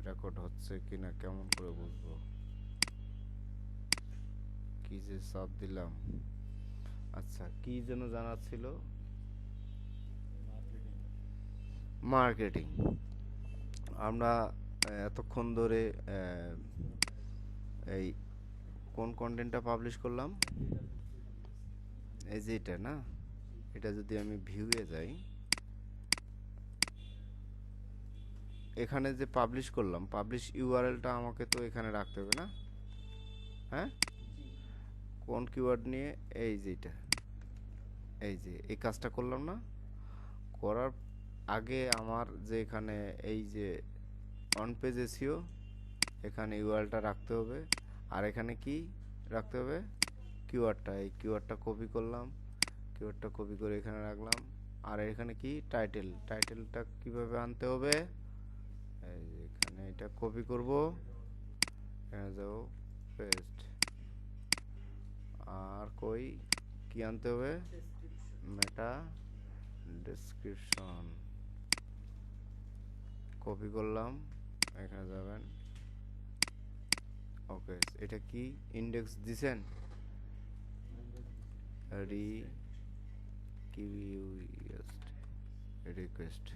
Record হচ্ছে কিনা কেমন করে বুঝবো? কি যে চাপ দিলাম। আচ্ছা, কি যেন জানার ছিল? মার্কেটিং। আমরা এতক্ষণ ধরে এই কোন কন্টেন্টটা পাবলিশ করলাম? এই যে এটা না, এটা যদি আমি ভিউয়ে যাই, এখানে যে পাবলিশ করলাম, পাবলিশ ইউআরএলটা আমাকে তো এখানে রাখতে হবে না? হ্যাঁ, কোন কিওয়ার্ড নিয়ে? এই যে এটা, এই যে এই কাজটা করলাম না? করার আগে আমার যে এখানে এই যে অন পেজ এসিও, এখানে ইউআরএলটা রাখতে হবে। আর এখানে কি রাখতে হবে? কিওয়ার্ডটা। এই কিওয়ার্ডটা কপি করলাম, কিওয়ার্ডটা কপি করে এখানে রাখলাম। আর এখানে কি টাইটেল, টাইটেলটা কিভাবে আনতে হবে? এই যে এখানে এটা কপি করব, এখানে যাও, পেস্ট। আর কই কি আনতে হবে? মেটা ডেসক্রিপশন কপি করলাম, এখানে যাবেন। ওকে, এটা কি ইন্ডেক্স দিছেন? রিকোয়েস্ট,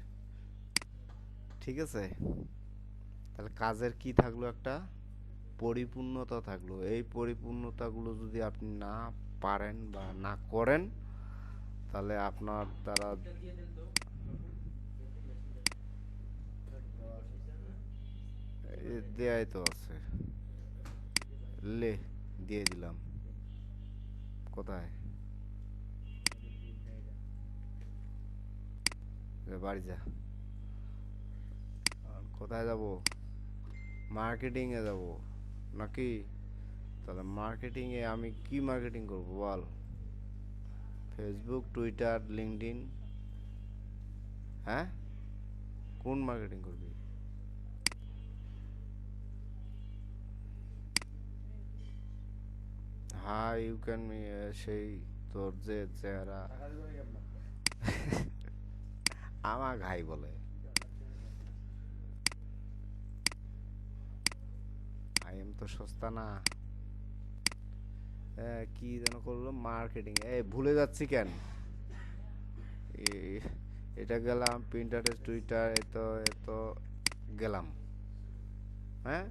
ঠিক আছে। তাহলে কাজের কি থাকলো? একটা পরিপূর্ণতা থাকলো। এই পরিপূর্ণতাগুলো যদি আপনি না পারেন বা না করেন, তাহলে আপনার দ্বারা দেয়াই তো আছে, লে দিয়ে দিলাম। কোথায়? বাড়ি যা। আর কোথায় যাব? মার্কেটিং এ যাব নাকি? তাহলে মার্কেটিং এ আমি কি মার্কেটিং করব বল? Facebook, Twitter, LinkedIn? হ্যাঁ, কোন মার্কেটিং করবি? হ্যাঁ, ইউ ক্যান মি, সেই তোর যে চেহারা আমার ঘাই বলে। আই এম তো সস্তা না। কি যেন করলো মার্কেটিং, ভুলে যাচ্ছি কেন? এ- এটা গেলাম পিন্টারেস্ট, টুইটার, এত গেলাম। হ্যাঁ,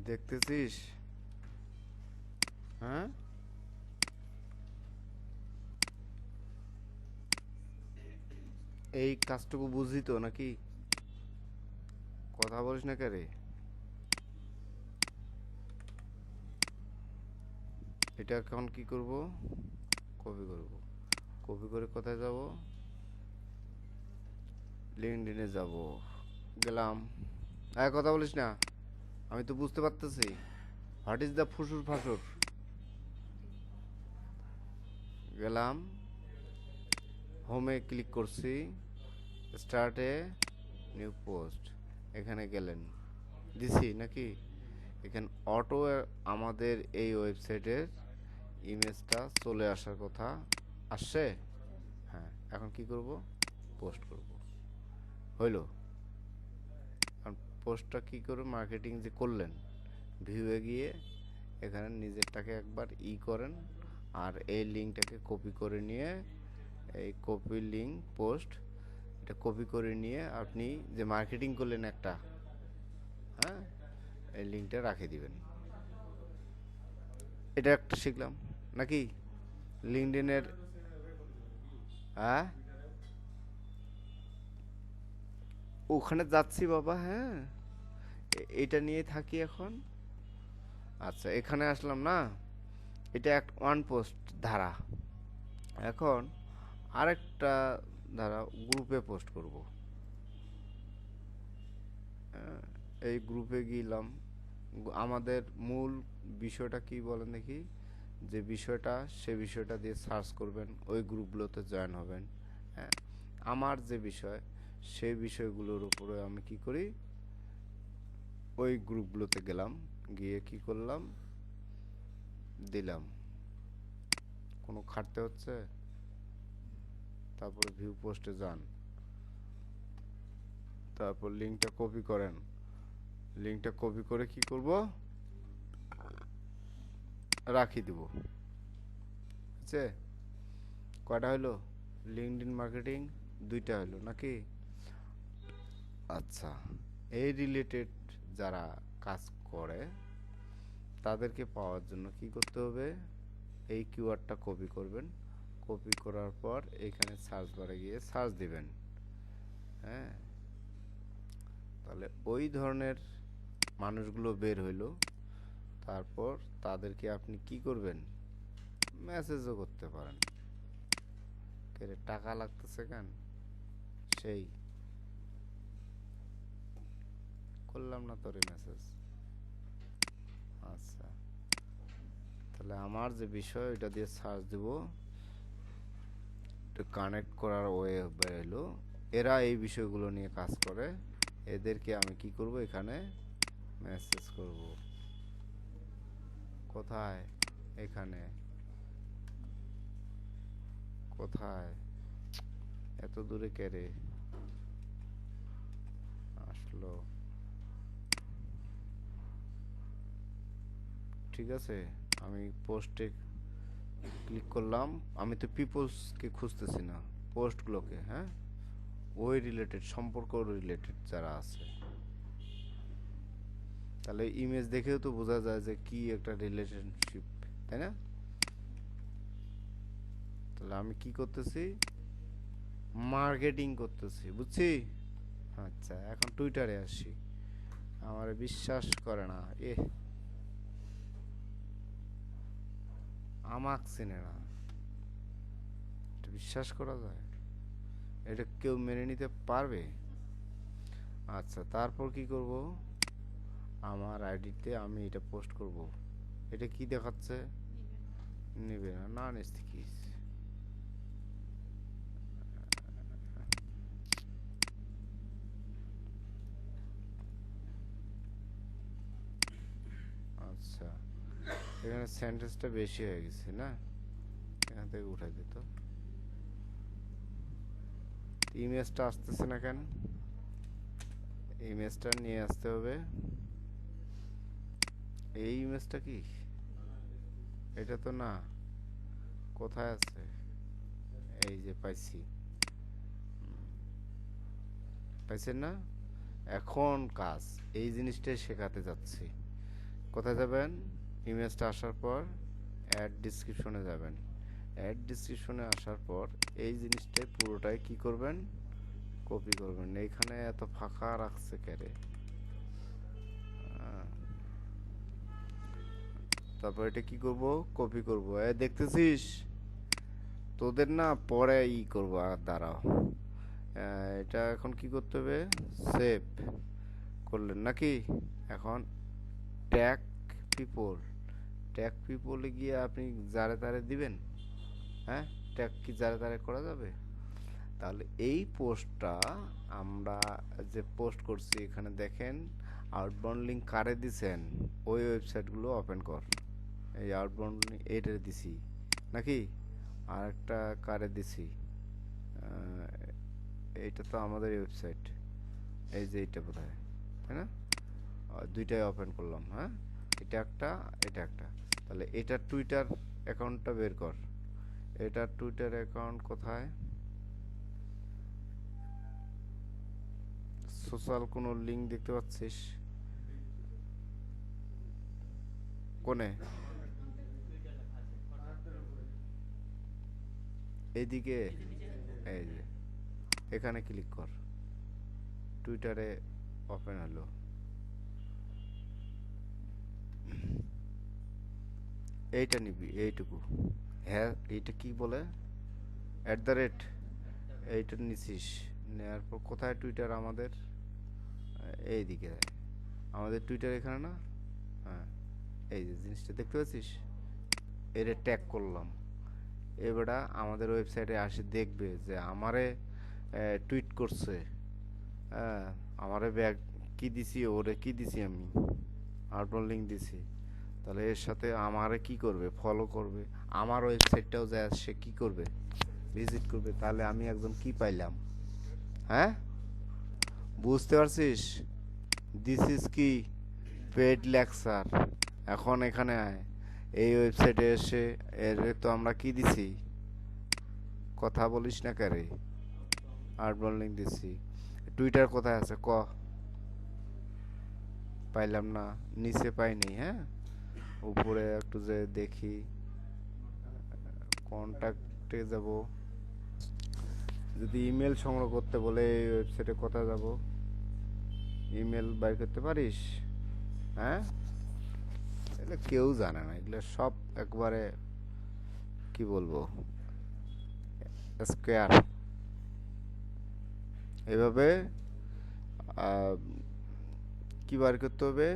দেখতেছিস? হ্যাঁ, এই কাজটুকু বুঝি তো নাকি? কথা বলিস না কে রে? এটা এখন কি করব? কপি করব। কপি করে কোথায় যাব? লিঙ্কডইনে যাব। গেলাম। কথা বলিস না, আমি তো বুঝতে পারতেছি। হোয়াট ইজ দ্য ফুসুর ফাসুর? গেলাম, হোমে ক্লিক করছি, স্টার্টে নিউ পোস্ট, এখানে গেলেন, দিছি নাকি? এখানে অটো আমাদের এই ওয়েবসাইটের ইমেজটা চলে আসার কথা আসছে। হ্যাঁ, এখন কি করব? পোস্ট করব। হইল। কারণ পোস্টটা কি করে মার্কেটিং যে করলেন, ভিউয়ে গিয়ে এখানে নিজেরটাকে একবার করেন, আর এই লিঙ্কটাকে কপি করে নিয়ে, এই কপি লিঙ্ক পোস্ট, এটা কপি করে নিয়ে আপনি যে মার্কেটিং করলেন একটা, হ্যাঁ, এই লিঙ্কটা রাখে দিবেন। এটা একটা শিখলাম নাকি? লিঙ্কডইনের, হ্যাঁ, ওখানে যাচ্ছি বাবা। হ্যাঁ, এটা নিয়ে থাকি এখন। আচ্ছা, এখানে আসলাম না, এটা এক ওয়ান পোস্ট ধারা। এখন আরেকটা ধারা, গ্রুপে পোস্ট করব। এই গ্রুপে গেলাম। আমাদের মূল বিষয়টা কি বলেন দেখি? যে বিষয়টা, সে বিষয়টা দিয়ে সার্চ করবেন, ওই গ্রুপগুলোতে জয়েন হবেন। হ্যাঁ, আমার যে বিষয়, সেই বিষয়গুলোর উপরে আমি কি করি, ওই গ্রুপগুলোতে গেলাম, গিয়ে কি করলাম, দিলাম। কোনো খাটতে হচ্ছে? তারপরে ভিউ পোস্টে যান, তারপর লিঙ্কটা কপি করেন। লিঙ্কটা কপি করে কি করব, রাখি দিব। বুঝছে? কয়টা হলো? লিঙ্কডইন মার্কেটিং দুইটা হলো নাকি? আচ্ছা, এই রিলেটেড যারা কাজ করে তাদেরকে পাওয়ার জন্য কি করতে হবে? এই কিওয়ার্ডটা কপি করবেন। কপি করার পর এখানে সার্চ বারে গিয়ে সার্চ দিবেন। হ্যাঁ, তাহলে ওই ধরনের মানুষগুলো বের হইলো। তারপর তাদেরকে আপনি কি করবেন? মেসেজও করতে পারেন। টাকা লাগতেছে কেন? সেই করলাম না তোরে মেসেজ। আচ্ছা, তাহলে আমার যে বিষয়, এটা দিয়ে সার্চ দিব, কানেক্ট করার ওয়ে বেরোলো। এরা এই বিষয়গুলো নিয়ে কাজ করে, এদেরকে আমি কি করব? এখানে মেসেজ করব। কোথায়? এখানে। কোথায়? এত দূরে কে রে আসলো? ঠিক আছে, আমি পোস্টে ক্লিক করলাম। আমি তো পিপলসকে খুঁজতেছি না, পোস্টগুলোকে। হ্যাঁ, ওই রিলেটেড, সম্পর্ক রিলেটেড যারা আছে। তাহলে ইমেজ দেখেও তো বোঝা যায় যে কি একটা রিলেশনশিপ, তাই না? তাহলে আমি কি করতেছি? মার্কেটিং করতেছি, বুঝছি? আচ্ছা, এখন টুইটারে আসি। আমার বিশ্বাস করে না, আমাক চিনে না, এটা বিশ্বাস করা যায়? এটা কেউ মেনে নিতে পারবে? আচ্ছা, তারপর কি করব? আমার আইডিতে আমি এটা পোস্ট করব। এটা কি দেখাচ্ছে? নিবে না, নন স্টিকিস। আচ্ছা, এখানে সেন্টেন্সটা বেশি হয়ে গেছে না? এখান থেকে উঠাই দিত। ইমেজটা আসতেছে না কেন? ইমেজটা নিয়ে আসতে হবে। এই ইমেজটা কি? এটা তো না। কোথায় আছে? এই যে পাইছি। পাইছেন না? এখন কাজ এই জিনিসটাই শেখাতে যাচ্ছি। কোথায় যাবেন? ইমেজটা আসার পর অ্যাড ডিসক্রিপশনে যাবেন। অ্যাড ডিসক্রিপশনে আসার পর এই জিনিসটাই পুরোটাই কি করবেন? কপি করবেন, এইখানে এত ফাঁকা রাখছে কেরে। তারপর এটা কি করব, কপি করব। দেখতেছিস তোদের না পরে করব, আর দাঁড়াও। এটা এখন কি করতে হবে, সেভ করলেন নাকি? এখন ট্যাগ পিপল, ট্যাগ পিপলে গিয়ে আপনি যারে তারে দিবেন। হ্যাঁ, ট্যাগ কি যারে তারে করা যাবে? তাহলে এই পোস্টটা আমরা যে পোস্ট করছি, এখানে দেখেন আউটবাউন্ড লিঙ্ক কারে দিছেন, ওই ওয়েবসাইটগুলো ওপেন কর। এই আউটবাউন্ড লিঙ্ক এইটারে দিছি নাকি? আর একটা কারে দিছি, এইটা তো আমাদের ওয়েবসাইট, এই যে এইটা বোধহয়, তাই না? দুইটাই ওপেন করলাম। হ্যাঁ, এটা একটা, এটা একটা। তাহলে এটা টুইটার অ্যাকাউন্টটা বের কর। এটা টুইটার অ্যাকাউন্ট কোথায়? সোশ্যাল কোনো লিঙ্ক দেখতে পাচ্ছিস কোনে? এইদিকে, এই যে এখানে ক্লিক কর, টুইটারে ওপেন হলো। এইটা নিবি, এইটুকু। হ্যাঁ, এইটা কি বলে, @ এইটা নিছিস। নেওয়ার পর কোথায় টুইটার আমাদের? এইদিকে আমাদের টুইটার এখানে না? হ্যাঁ, এই যে জিনিসটা দেখতে পাচ্ছিস, এর ট্যাগ করলাম। এবারে আমাদের ওয়েবসাইটে আসে দেখবে যে আমারে টুইট করছে। হ্যাঁ, আমারে ব্যাগ কি দিছি, ওরে কি দিছি, আমি আউটবাউন্ড লিঙ্ক দিছি। তাহলে এর সাথে আমারে কি করবে, ফলো করবে, আমার ওয়েবসাইটটাও যায় সে কি করবে, ভিজিট করবে। তাহলে আমি একদম কি পাইলাম? হ্যাঁ, বুঝতে পারছিস? দিস ইজ কি পেড লেকচার। এখন এখানে আয়, এই ওয়েবসাইটে এসে এর তো আমরা কি দিছি, কথা বলিস না কারে, আউটবাউন্ড লিঙ্ক দিছি। টুইটার কোথায় আছে ক? পাইলাম না, নিচে পাইনি। হ্যাঁ, উপরে একটু যে দেখি, কন্টাক্টে যাব। যদি ইমেল সংগ্রহ করতে বলে এই ওয়েবসাইটে কোথায় যাব? ইমেল বাইর করতে পারিস? হ্যাঁ, এগুলো কেউ জানে না, এগুলো সব একবারে কি বলবো, স্কোয়ার। এভাবে কি বার করতে হবে,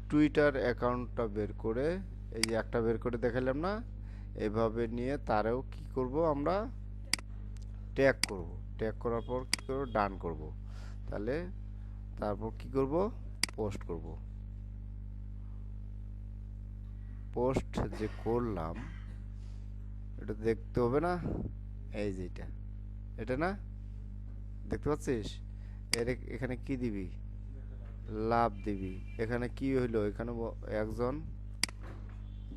টুইটার অ্যাকাউন্টটা বের করে, এই যে একটা বের করে দেখালাম না, এভাবে নিয়ে তারেও কি করব আমরা, ট্যাগ করব। ট্যাগ করার পর কি করব, ডান করব। তাহলে তারপর কি করব, পোস্ট করব। পোস্ট যে করলাম এটা দেখতে হবে না, এই যে এটা, এটা না, দেখতে পাচ্ছিস? এর এখানে কি দিবি, লাভ দিবি। এখানে কি হইলো, এখানে একজন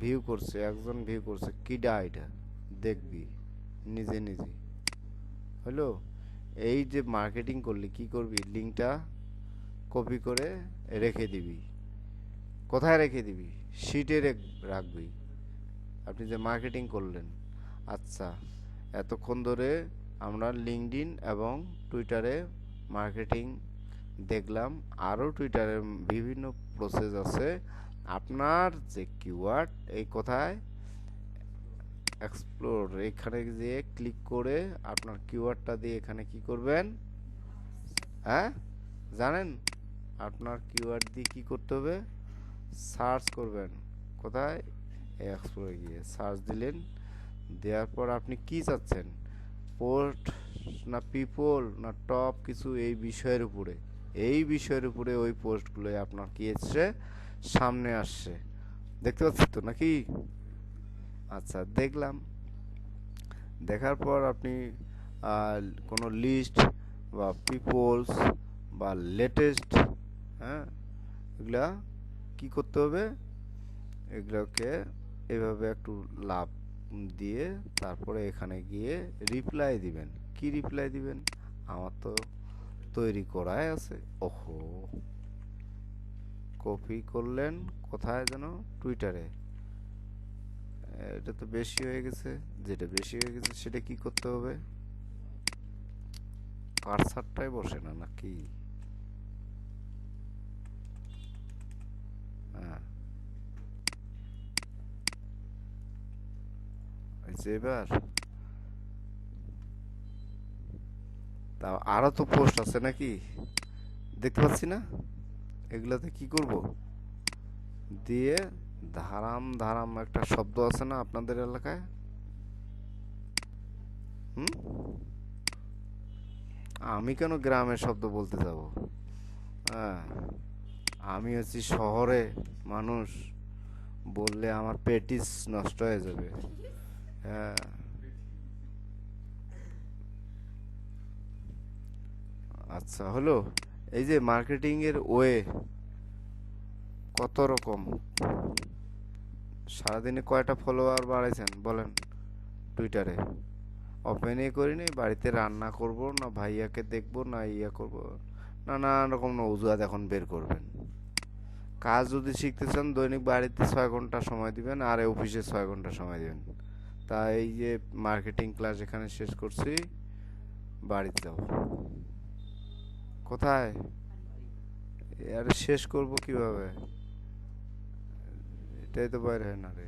ভিউ করছে, একজন ভিউ করছে, কিডা এটা দেখবি নিজে নিজে হলো। এই যে মার্কেটিং করলি, কি করবি, লিঙ্কটা কপি করে রেখে দিবি। কোথায় রেখে দিবি, শিটে রাখবি। আপনি যে মার্কেটিং করলেন, আচ্ছা, এতক্ষণ ধরে আমরা লিঙ্কডইন এবং টুইটারে মার্কেটিং দেখলাম, আরও টুইটারে বিভিন্ন প্রসেস আছে। আপনার যে কিওয়ার্ড, এই কথায় এক্সপ্লোর, এখানে যে ক্লিক করে আপনার কিওয়ার্ডটা দিয়ে এখানে কি করবেন, হ্যাঁ জানেন? আপনার কিওয়ার্ড দিয়ে কি করতে হবে, সার্চ করবেন। কোথায়, এক্সপ্লোরে গিয়ে সার্চ দিলেন। দেওয়ার পর আপনি কি চাচ্ছেন, পোস্ট না পিপল না টপ কিছু, এই বিষয়ের উপরে, এই বিষয়ের উপরে ওই পোস্টগুলোই আপনার কি এসছে, সামনে আসছে। দেখতে পাচ্ছি তো নাকি? আচ্ছা, দেখলাম। দেখার পর আপনি কোনো লিস্ট বা পিপলস বা লেটেস্ট, হ্যাঁ, এগুলা কি করতে হবে, এগুলোকে এভাবে একটু লাভ দিয়ে তারপরে এখানে গিয়ে রিপ্লাই দিবেন। কি রিপ্লাই দিবেন, আমার তো তৈরি করাই আছে। ওহো, কপি করলেন কোথায় যেন, টুইটারে। এটা তো বেশি হয়ে গেছে, যেটা বেশি হয়ে গেছে সেটা কি করতে হবে, কার্সারটাই বসে না নাকি? হ্যাঁ, এই যে এবার তা আরো তো পোস্ট আছে নাকি? দেখতে পাচ্ছি না। এগুলাতে কি করব? দিয়ে ধারাম ধারাম একটা শব্দ আছে না আপনাদের এলাকায়? হুম? আমি কেন গ্রামের শব্দ বলতে যাব? হ্যাঁ, আমি হচ্ছি শহরে মানুষ, বললে আমার পেটিস নষ্ট হয়ে যাবে। হ্যাঁ, আচ্ছা হলো। এই যে মার্কেটিং এর ওয়ে কত রকম, সারাদিনে কয়টা ফলোয়ার বাড়াইছেন বলেন টুইটারে? ওপেনই করিনি, বাড়িতে রান্না করব না ভাইয়াকে দেখবো না ইয়া করব, নানান রকম অজুহাত এখন বের করবেন। কাজ যদি শিখতে চান দৈনিক বাড়িতে 6 ঘন্টা সময় দিবেন আর অফিসে 6 ঘন্টা সময় দিবেন। তা এই যে মার্কেটিং ক্লাস এখানে শেষ করছি, বাড়িতে যাব। কোথায়? আরে শেষ করব কিভাবে? এটাই তো বাইরে হয় না রে।